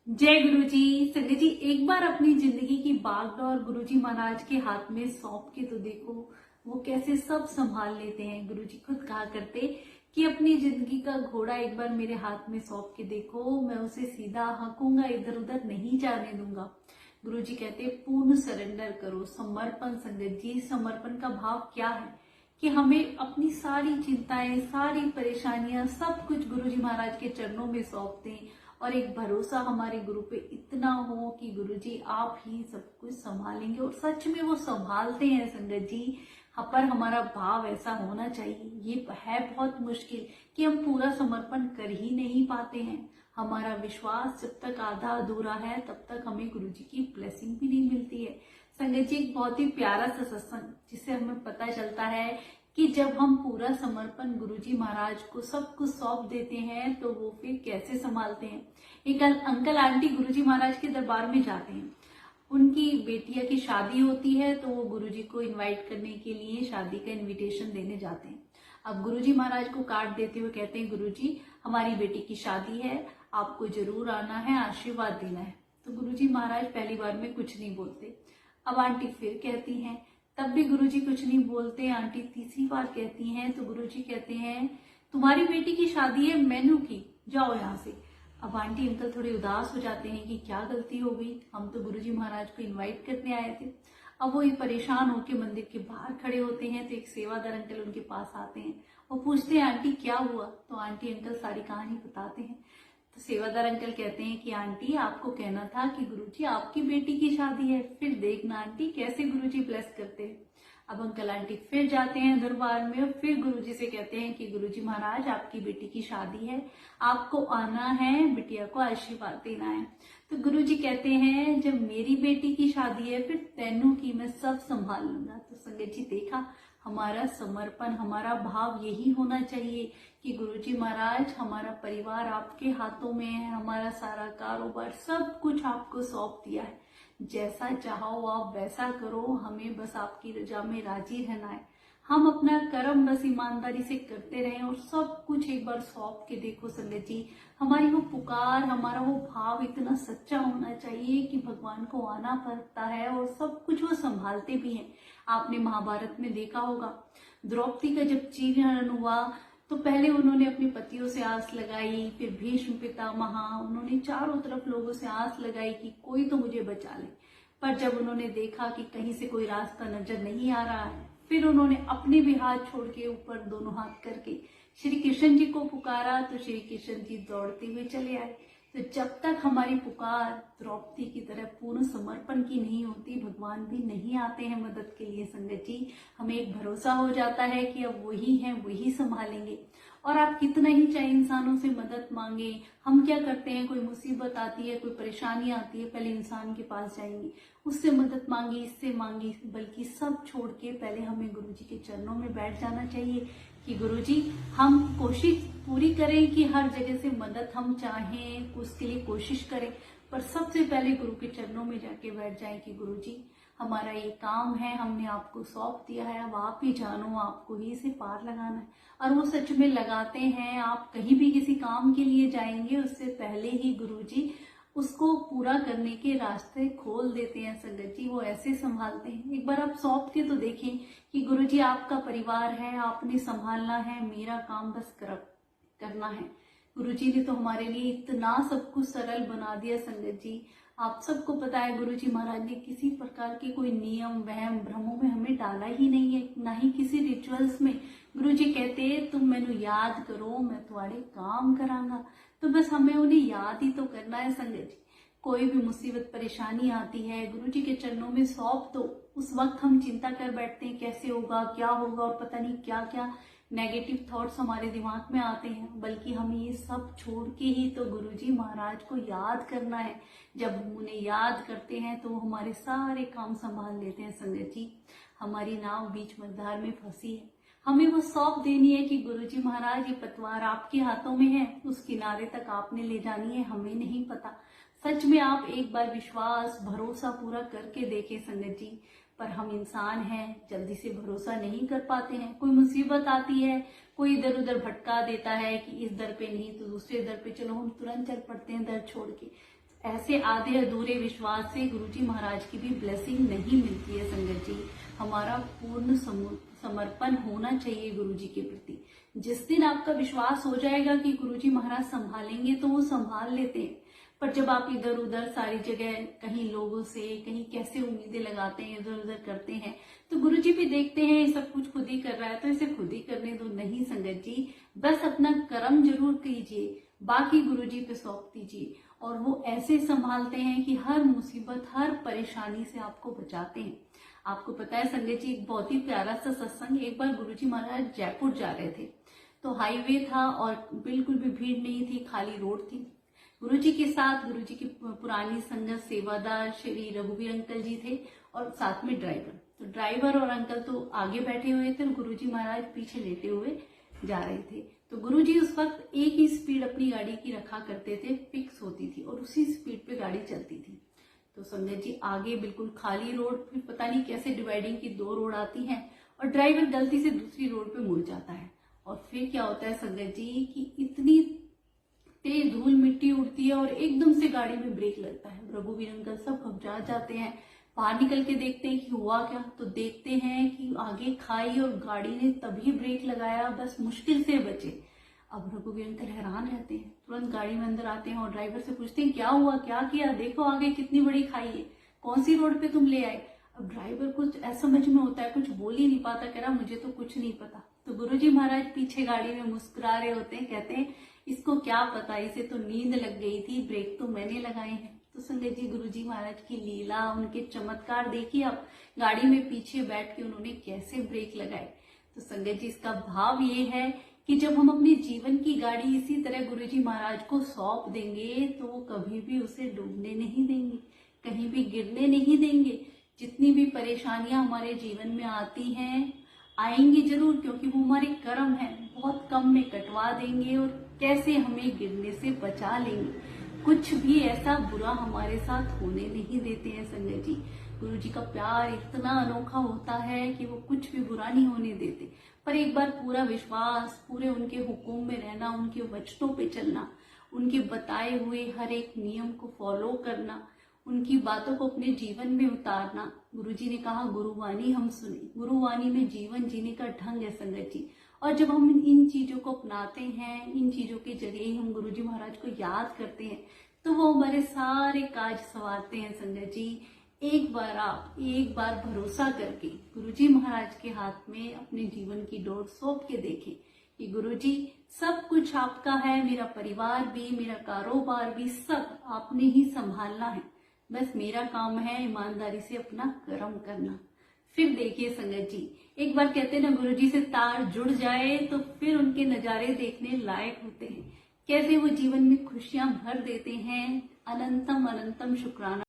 जय गुरुजी। संगत जी, एक बार अपनी जिंदगी की बागडोर गुरुजी महाराज के हाथ में सौंप के तो देखो, वो कैसे सब संभाल लेते हैं। गुरुजी खुद कहा करते कि अपनी जिंदगी का घोड़ा एक बार मेरे हाथ में सौंप के देखो, मैं उसे सीधा हाँकूंगा, इधर उधर नहीं जाने दूंगा। गुरुजी कहते पूर्ण सरेंडर करो, समर्पण। संगत जी, समर्पण का भाव क्या है कि हमें अपनी सारी चिंताएं, सारी परेशानियां, सब कुछ गुरुजी महाराज के चरणों में सौंप दें और एक भरोसा हमारे गुरु पे इतना हो कि गुरुजी आप ही सब कुछ संभालेंगे। और सच में वो संभालते हैं संगत जी, पर हमारा भाव ऐसा होना चाहिए। ये है बहुत मुश्किल कि हम पूरा समर्पण कर ही नहीं पाते हैं। हमारा विश्वास जब तक आधा अधूरा है तब तक हमें गुरुजी की ब्लेसिंग भी नहीं मिलती है। संगत जी, एक बहुत ही प्यारा सा सत्संग जिससे हमें पता चलता है कि जब हम पूरा समर्पण गुरुजी महाराज को सब कुछ सौंप देते हैं तो वो फिर कैसे संभालते हैं। एक अंकल आंटी गुरुजी महाराज के दरबार में जाते हैं, उनकी बेटिया की शादी होती है तो वो गुरुजी को इनवाइट करने के लिए शादी का इनविटेशन देने जाते हैं। अब गुरुजी महाराज को कार्ड देते हुए कहते हैं, गुरुजी हमारी बेटी की शादी है, आपको जरूर आना है, आशीर्वाद देना है। तो गुरुजी महाराज पहली बार में कुछ नहीं बोलते। अब आंटी फिर कहती हैं, तब भी गुरुजी कुछ नहीं बोलते। आंटी तीसरी बार कहती हैं तो गुरुजी कहते हैं, तुम्हारी बेटी की शादी है मेनू की, जाओ यहाँ से। अब आंटी अंकल थोड़े उदास हो जाते हैं कि क्या गलती हो गई, हम तो गुरुजी महाराज को इनवाइट करने आए थे। अब वो परेशान होकर मंदिर के बाहर खड़े होते हैं तो एक सेवादार अंकल उनके पास आते हैं। वो पूछते हैं, आंटी क्या हुआ? तो आंटी अंकल सारी कहानी बताते हैं। तो सेवादार अंकल कहते हैं कि आंटी आपको कहना था कि गुरुजी आपकी बेटी की शादी है, फिर देखना आंटी कैसे गुरुजी ब्लेस करते हैं। अब अंकल आंटी फिर जाते हैं दरबार में और फिर गुरुजी से कहते हैं कि गुरुजी महाराज आपकी बेटी की शादी है, आपको आना है, बिटिया को आशीर्वाद देना है। तो गुरुजी कहते हैं, जब मेरी बेटी की शादी है फिर तेनू की मैं सब संभाल लूंगा। तो संगत जी देखा, हमारा समर्पण, हमारा भाव यही होना चाहिए कि गुरुजी महाराज हमारा परिवार आपके हाथों में है, हमारा सारा कारोबार सब कुछ आपको सौंप दिया है, जैसा चाहो आप वैसा करो, हमें बस आपकी रजा में राजी रहना है। हम अपना कर्म बस ईमानदारी से करते रहें और सब कुछ एक बार सौंप के देखो संगत जी, हमारी वो पुकार, हमारा वो भाव इतना सच्चा होना चाहिए कि भगवान को आना पड़ता है और सब कुछ वो संभालते भी हैं। आपने महाभारत में देखा होगा, द्रौपदी का जब चीरहरण हुआ तो पहले उन्होंने अपने पतियों से आस लगाई, फिर भीष्म पितामह, उन्होंने चारों तरफ लोगों से आस लगाई कि कोई तो मुझे बचा ले। पर जब उन्होंने देखा कि कहीं से कोई रास्ता नजर नहीं आ रहा है, फिर उन्होंने अपने भी हाथ छोड़ के ऊपर दोनों हाथ करके श्री कृष्ण जी को पुकारा तो श्री कृष्ण जी दौड़ते हुए चले आए। तो जब तक हमारी पुकार द्रौपदी की तरह पूर्ण समर्पण की नहीं होती, भगवान भी नहीं आते हैं मदद के लिए। संगत जी, हमें एक भरोसा हो जाता है कि अब वही हैं, वही संभालेंगे। और आप कितना ही चाहे इंसानों से मदद मांगे, हम क्या करते हैं, कोई मुसीबत आती है, कोई परेशानी आती है, पहले इंसान के पास जाएंगे, उससे मदद मांगी, इससे मांगी, बल्कि सब छोड़ के पहले हमें गुरुजी के चरणों में बैठ जाना चाहिए कि गुरुजी हम कोशिश पूरी करें कि हर जगह से मदद हम चाहें, उसके लिए कोशिश करें, पर सबसे पहले गुरु के चरणों में जाके बैठ जाएं कि गुरुजी हमारा ये काम है, हमने आपको सौंप दिया है, अब आप ही जानो, आपको ही इसे पार लगाना है। और वो सच में लगाते हैं। आप कहीं भी किसी काम के लिए जाएंगे उससे पहले ही गुरुजी उसको पूरा करने के रास्ते खोल देते हैं। संगत जी, वो ऐसे संभालते हैं। एक बार आप सौंप के तो देखें कि गुरुजी आपका परिवार है, आपने संभालना है, मेरा काम बस करना है। गुरुजी ने तो हमारे लिए इतना सब कुछ सरल बना दिया। संगत जी, आप सबको पता है गुरुजी महाराज ने किसी प्रकार के कोई नियम वहम भ्रमों में हमें डाला ही नहीं है, ना ही किसी रिचुअल्स में। गुरुजी कहते तुम मैनू याद करो, मैं तुम्हारे काम करांगा। तो बस हमें उन्हें याद ही तो करना है। संगत जी, कोई भी मुसीबत परेशानी आती है, गुरुजी के चरणों में सौंप दो। उस वक्त हम चिंता कर बैठते हैं कैसे होगा, क्या होगा, और पता नहीं क्या क्या नेगेटिव थॉट्स हमारे दिमाग में आते हैं, बल्कि हमें ये सब छोड़ के ही तो गुरुजी महाराज को याद करना है। जब हम उन्हें याद करते हैं तो वो हमारे सारे काम संभाल लेते हैं। संगत जी, हमारी नाव बीच मझधार में फंसी है, हमें वो सौंप देनी है कि गुरुजी महाराज ये पतवार आपके हाथों में है, उस किनारे तक आपने ले जानी है, हमें नहीं पता। सच में आप एक बार विश्वास भरोसा पूरा करके देखें संगत जी, पर हम इंसान हैं, जल्दी से भरोसा नहीं कर पाते हैं। कोई मुसीबत आती है, कोई इधर उधर भटका देता है कि इस दर पे नहीं तो दूसरे दर पे चलो, हम तुरंत चल पड़ते हैं दर छोड़ के। ऐसे आधे अधूरे विश्वास से गुरुजी महाराज की भी ब्लेसिंग नहीं मिलती है संगत जी। हमारा पूर्ण समर्पण होना चाहिए गुरुजी के प्रति। जिस दिन आपका विश्वास हो जाएगा कि गुरुजी महाराज संभालेंगे तो वो संभाल लेते हैं, पर जब आप इधर उधर सारी जगह कहीं लोगों से कहीं कैसे उम्मीदें लगाते हैं, इधर उधर करते हैं, तो गुरुजी भी देखते हैं ये सब कुछ खुद ही कर रहा है तो इसे खुद ही करने दो। नहीं संगत जी, बस अपना कर्म जरूर कीजिए, बाकी गुरुजी पे सौंप दीजिए और वो ऐसे संभालते हैं कि हर मुसीबत हर परेशानी से आपको बचाते हैं। आपको पता है संगत जी, एक बहुत ही प्यारा सा सत्संग, एक बार गुरुजी महाराज जयपुर जा रहे थे तो हाईवे था और बिल्कुल भी भीड़ नहीं थी, खाली रोड थी। गुरुजी के साथ गुरुजी की पुरानी संगत सेवादार श्री रघुवीर अंकल जी थे और साथ में ड्राइवर। तो ड्राइवर और अंकल तो आगे बैठे हुए थे और गुरुजी महाराज पीछे लेटे हुए जा रहे थे। तो गुरुजी उस वक्त एक ही स्पीड अपनी गाड़ी की रखा करते थे, फिक्स होती थी और उसी स्पीड पे गाड़ी चलती थी। तो संगत जी आगे बिल्कुल खाली रोड, फिर पता नहीं कैसे डिवाइडिंग की 2 रोड आती हैं और ड्राइवर गलती से दूसरी रोड पे मुड़ जाता है। और फिर क्या होता है संगत जी कि इतनी तेज धूल मिट्टी उड़ती है और एकदम से गाड़ी में ब्रेक लगता है। रघुवीर अंकल सब घबरा जाते हैं, बाहर निकल के देखते हैं कि हुआ क्या, तो देखते हैं कि आगे खाई और गाड़ी ने तभी ब्रेक लगाया, बस मुश्किल से बचे। अब रघुवीर अंकल हैरान रहते हैं, तुरंत गाड़ी में अंदर आते हैं और ड्राइवर से पूछते हैं क्या हुआ, क्या किया, देखो आगे कितनी बड़ी खाई है, कौन सी रोड पे तुम ले आए। अब ड्राइवर कुछ असमझ में होता है, कुछ बोल ही नहीं पाता, कह रहा मुझे तो कुछ नहीं पता। तो गुरुजी महाराज पीछे गाड़ी में मुस्कुरा रहे होते हैं, कहते हैं इसको क्या पता, इसे तो नींद लग गई थी, ब्रेक तो मैंने लगाए हैं। तो संगत जी गुरुजी महाराज की लीला, उनके चमत्कार देखिए आप, गाड़ी में पीछे बैठ के उन्होंने कैसे ब्रेक लगाए। तो संगत जी इसका भाव ये है कि जब हम अपने जीवन की गाड़ी इसी तरह गुरुजी महाराज को सौंप देंगे तो वो कभी भी उसे डूबने नहीं देंगे, कहीं भी गिरने नहीं देंगे। जितनी भी परेशानियां हमारे जीवन में आती हैं, आएंगी जरूर, क्योंकि वो हमारे कर्म है, बहुत कम में कटवा देंगे और कैसे हमें गिरने से बचा लेंगे। कुछ भी ऐसा बुरा हमारे साथ होने नहीं देते हैं संगत जी। गुरु जी का प्यार इतना अनोखा होता है कि वो कुछ भी बुरा नहीं होने देते। पर एक बार पूरा विश्वास, पूरे उनके हुक्म में रहना, उनके वचनों पे चलना, उनके बताए हुए हर एक नियम को फॉलो करना, उनकी बातों को अपने जीवन में उतारना। गुरुजी ने कहा गुरुवाणी हम सुने, गुरुवाणी में जीवन जीने का ढंग है संगत जी। और जब हम इन चीजों को अपनाते हैं, इन चीजों के जरिए हम गुरुजी महाराज को याद करते हैं, तो वो हमारे सारे काज संवारते हैं संगत जी। एक बार भरोसा करके गुरुजी महाराज के हाथ में अपने जीवन की डोर सौंप के देखें कि गुरुजी सब कुछ आपका है, मेरा परिवार भी, मेरा कारोबार भी, सब आपने ही संभालना है, बस मेरा काम है ईमानदारी से अपना कर्म करना। फिर देखिए संगत जी, एक बार कहते हैं ना गुरुजी से तार जुड़ जाए तो फिर उनके नजारे देखने लायक होते हैं। कैसे वो जीवन में खुशियां भर देते हैं। अनंतम अनंतम शुक्राना।